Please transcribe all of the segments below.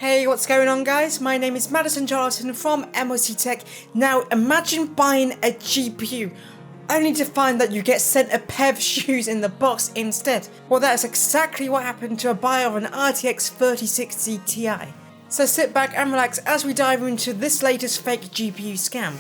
Hey, what's going on guys? My name is Madison Charlton from MOC Tech. Now imagine buying a GPU only to find that you get sent a pair of shoes in the box instead. Well, that is exactly what happened to a buyer of an RTX 3060 Ti. So sit back and relax as we dive into this latest fake GPU scam.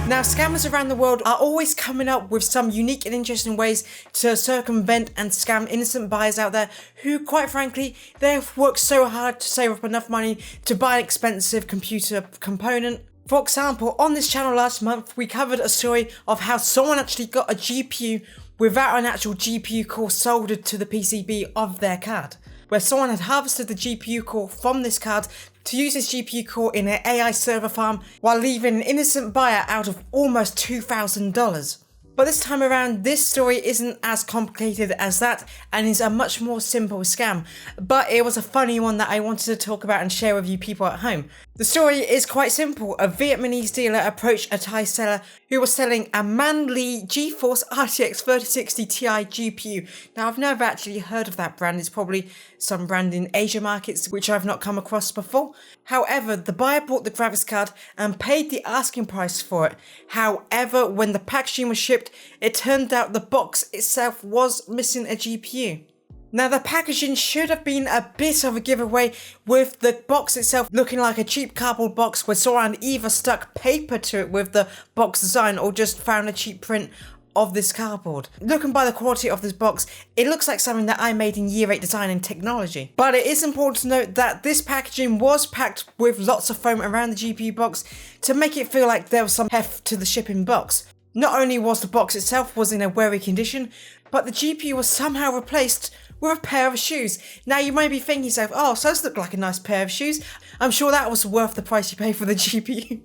Now, scammers around the world are always coming up with some unique and interesting ways to circumvent and scam innocent buyers out there who, quite frankly, they have worked so hard to save up enough money to buy an expensive computer component. For example, on this channel last month, we covered a story of how someone actually got a GPU without an actual GPU core soldered to the PCB of their card, where someone had harvested the GPU core from this card to use this GPU core in an AI server farm while leaving an innocent buyer out of almost $2,000. But this time around, this story isn't as complicated as that and is a much more simple scam, but it was a funny one that I wanted to talk about and share with you people at home. The story is quite simple. A Vietnamese dealer approached a Thai seller who was selling a Manly GeForce RTX 3060 Ti GPU. Now, I've never actually heard of that brand. It's probably some brand in Asia markets which I've not come across before. However, the buyer bought the graphics card and paid the asking price for it. However, when the packaging was shipped, it turned out the box itself was missing a GPU. Now, the packaging should have been a bit of a giveaway, with the box itself looking like a cheap cardboard box where someone either stuck paper to it with the box design or just found a cheap print of this cardboard. Looking by the quality of this box, it looks like something that I made in Year 8 Design and Technology. But it is important to note that this packaging was packed with lots of foam around the GPU box to make it feel like there was some heft to the shipping box. Not only was the box itself was in a weary condition, but the GPU was somehow replaced with a pair of shoes. Now, you might be thinking to yourself, oh, so those look like a nice pair of shoes. I'm sure that was worth the price you pay for the GPU.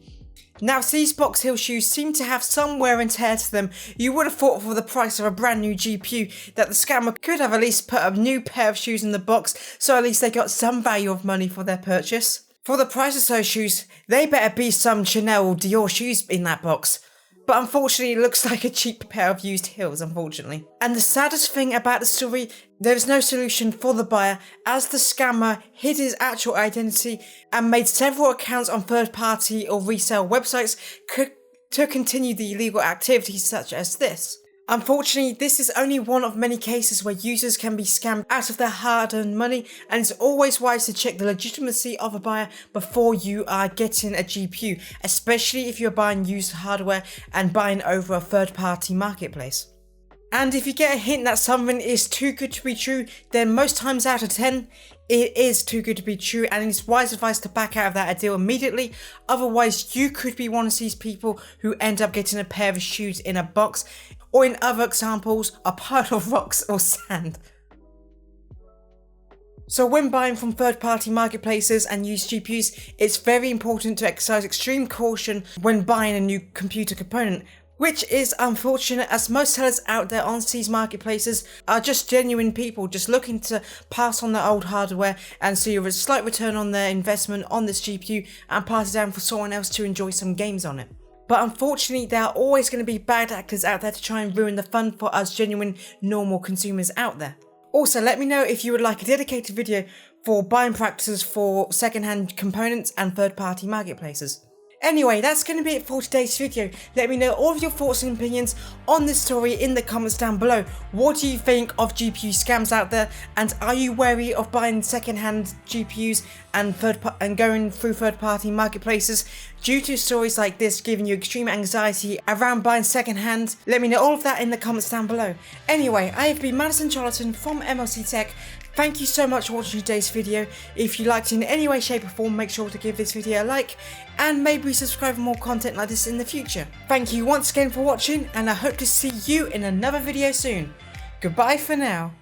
Now, these Box Hill shoes seem to have some wear and tear to them. You would have thought for the price of a brand new GPU that the scammer could have at least put a new pair of shoes in the box, so at least they got some value of money for their purchase. For the price of those shoes, they better be some Chanel or Dior shoes in that box. But unfortunately, it looks like a cheap pair of used heels, unfortunately. And the saddest thing about the story, there is no solution for the buyer, as the scammer hid his actual identity and made several accounts on third-party or resale websites to continue the illegal activities such as this. Unfortunately, this is only one of many cases where users can be scammed out of their hard-earned money, and it's always wise to check the legitimacy of a buyer before you are getting a GPU, especially if you're buying used hardware and buying over a third-party marketplace. And if you get a hint that something is too good to be true, then most times out of 10, it is too good to be true, and it's wise advice to back out of that deal immediately. Otherwise, you could be one of these people who end up getting a pair of shoes in a box, or in other examples, a pile of rocks or sand. So when buying from third-party marketplaces and used GPUs, it's very important to exercise extreme caution when buying a new computer component, which is unfortunate as most sellers out there on these marketplaces are just genuine people just looking to pass on their old hardware and see a slight return on their investment on this GPU and pass it down for someone else to enjoy some games on it. But unfortunately, there are always going to be bad actors out there to try and ruin the fun for us genuine, normal consumers out there. Also, let me know if you would like a dedicated video for buying practices for second-hand components and third-party marketplaces. Anyway, that's going to be it for today's video. Let me know all of your thoughts and opinions on this story in the comments down below. What do you think of GPU scams out there? And are you wary of buying second-hand GPUs and going through third-party marketplaces due to stories like this giving you extreme anxiety around buying second-hand? Let me know all of that in the comments down below. Anyway, I have been Madison Charlton from MOC Tech. Thank you so much for watching today's video. If you liked it in any way, shape or form, make sure to give this video a like and maybe subscribe for more content like this in the future. Thank you once again for watching, and I hope to see you in another video soon. Goodbye for now.